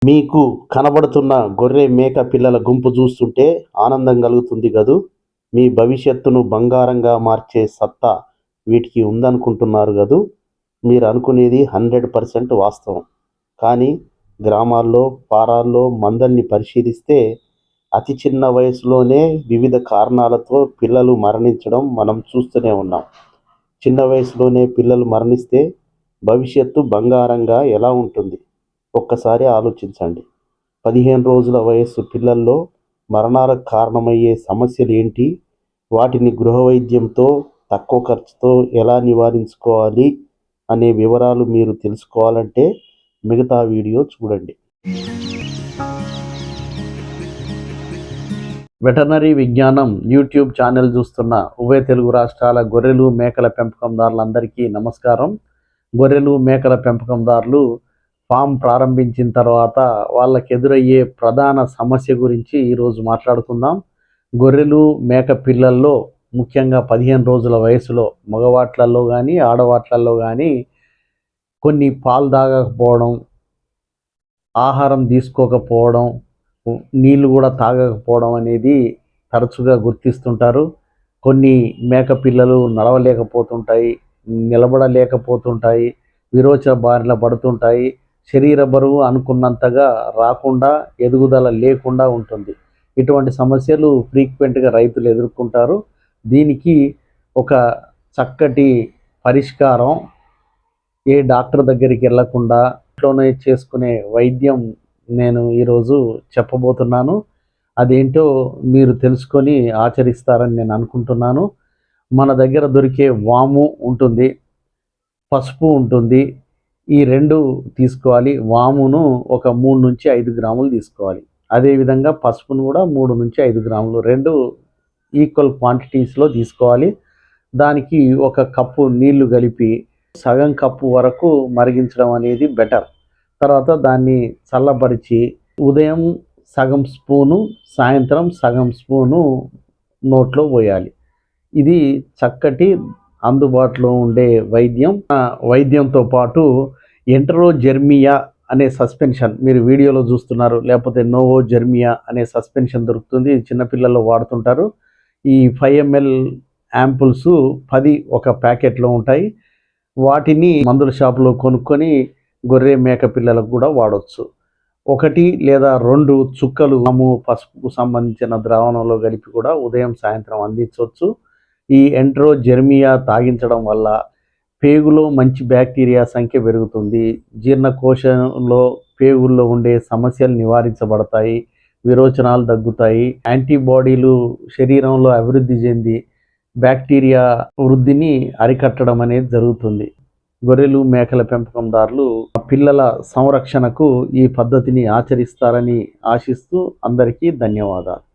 మీకు కనబడుతున్న గొర్రె మేక పిల్లల గుంపు చూస్తుంటే ఆనందం కలుగుతుంది కదూ. మీ భవిష్యత్తును బంగారంగా మార్చే సత్తా వీటికి ఉందనుకుంటున్నారు కదూ. మీరు అనుకునేది 100% వాస్తవం. కానీ గ్రామాల్లో, పారాల్లో మందల్ని పరిశీలిస్తే అతి చిన్న వయసులోనే వివిధ కారణాలతో పిల్లలు మరణించడం మనం చూస్తూనే ఉన్నాం. చిన్న వయసులోనే పిల్లలు మరణిస్తే భవిష్యత్తు బంగారంగా ఎలా ఉంటుంది? ఒక్కసారి ఆలోచించండి. 15 రోజుల వయస్సు పిల్లల్లో మరణాలకు కారణమయ్యే సమస్యలు ఏంటి? వాటిని గృహ వైద్యంతో తక్కువ ఖర్చుతో ఎలా నివారించుకోవాలి అనే వివరాలు మీరు తెలుసుకోవాలంటే మిగతా వీడియో చూడండి. వెటర్నరీ విజ్ఞానం యూట్యూబ్ ఛానల్ చూస్తున్న ఉభయ తెలుగు రాష్ట్రాల గొర్రెలు మేకల పెంపకందారులందరికీ నమస్కారం. గొర్రెలు మేకల పెంపకందారులు ఫామ్ ప్రారంభించిన తర్వాత వాళ్ళకి ఎదురయ్యే ప్రధాన సమస్య గురించి ఈరోజు మాట్లాడుకుందాం. గొర్రెలు మేక పిల్లల్లో ముఖ్యంగా 15 రోజుల వయసులో మగవాట్లలో కానీ ఆడవాట్లలో కానీ కొన్ని పాలు తాగకపోవడం, ఆహారం తీసుకోకపోవడం, నీళ్ళు కూడా తాగకపోవడం అనేది తరచుగా గుర్తిస్తుంటారు. కొన్ని మేక పిల్లలు నడవలేకపోతుంటాయి, నిలబడలేకపోతుంటాయి, విరోచన బారిన పడుతుంటాయి. శరీర బరువు అనుకున్నంతగా రాకుండా, ఎదుగుదల లేకుండా ఉంటుంది. ఇటువంటి సమస్యలు ఫ్రీక్వెంట్గా రైతులు ఎదుర్కొంటారు. దీనికి ఒక చక్కటి పరిష్కారం, ఏ డాక్టర్ దగ్గరికి వెళ్లకుండా ఇంట్లోనే చేసుకునే వైద్యం నేను ఈరోజు చెప్పబోతున్నాను. అదేంటో మీరు తెలుసుకొని ఆచరిస్తారని నేను అనుకుంటున్నాను. మన దగ్గర దొరికే వాము ఉంటుంది, పసుపు ఉంటుంది. ఈ రెండు తీసుకోవాలి. వామును ఒక 3 నుంచి 5 గ్రాములు తీసుకోవాలి. అదేవిధంగా పసుపును కూడా 3 నుంచి 5 గ్రాములు, రెండు ఈక్వల్ క్వాంటిటీస్లో తీసుకోవాలి. దానికి ఒక కప్పు నీళ్లు కలిపి సగం కప్పు వరకు మరిగించడం అనేది బెటర్. తర్వాత దాన్ని చల్లబరిచి ఉదయం సగం స్పూను, సాయంత్రం సగం స్పూను నోట్లో పోయాలి. ఇది చక్కటి అందుబాటులో ఉండే వైద్యం. వైద్యంతో పాటు ఎంటరోజెర్మియా అనే సస్పెన్షన్ మీరు వీడియోలో చూస్తున్నారు, లేకపోతే నోవోజెర్మియా అనే సస్పెన్షన్ దొరుకుతుంది. చిన్నపిల్లల్లో వాడుతుంటారు. ఈ 5 ml యాంపుల్స్ 10 ఒక ప్యాకెట్లో ఉంటాయి. వాటిని మందుల షాపులో కొనుక్కొని గొర్రె మేక పిల్లలకు కూడా వాడవచ్చు. 1 లేదా 2 చుక్కలు పసుపుకు సంబంధించిన ద్రావణంలో కలిపి కూడా ఉదయం సాయంత్రం అందించవచ్చు. ఈ ఎంటరోజెర్మియా తాగించడం వల్ల పేగులో మంచి బ్యాక్టీరియా సంఖ్య పెరుగుతుంది. జీర్ణకోశంలో పేగుల్లో ఉండే సమస్యలు నివారించబడతాయి, విరోచనాలు తగ్గుతాయి, యాంటీబాడీలు శరీరంలో అభివృద్ధి చెంది బ్యాక్టీరియా వృద్ధిని అరికట్టడం అనేది జరుగుతుంది. గొర్రెలు మేకల పెంపకందారులు పిల్లల సంరక్షణకు ఈ పద్ధతిని ఆచరిస్తారని ఆశిస్తూ అందరికీ ధన్యవాదాలు.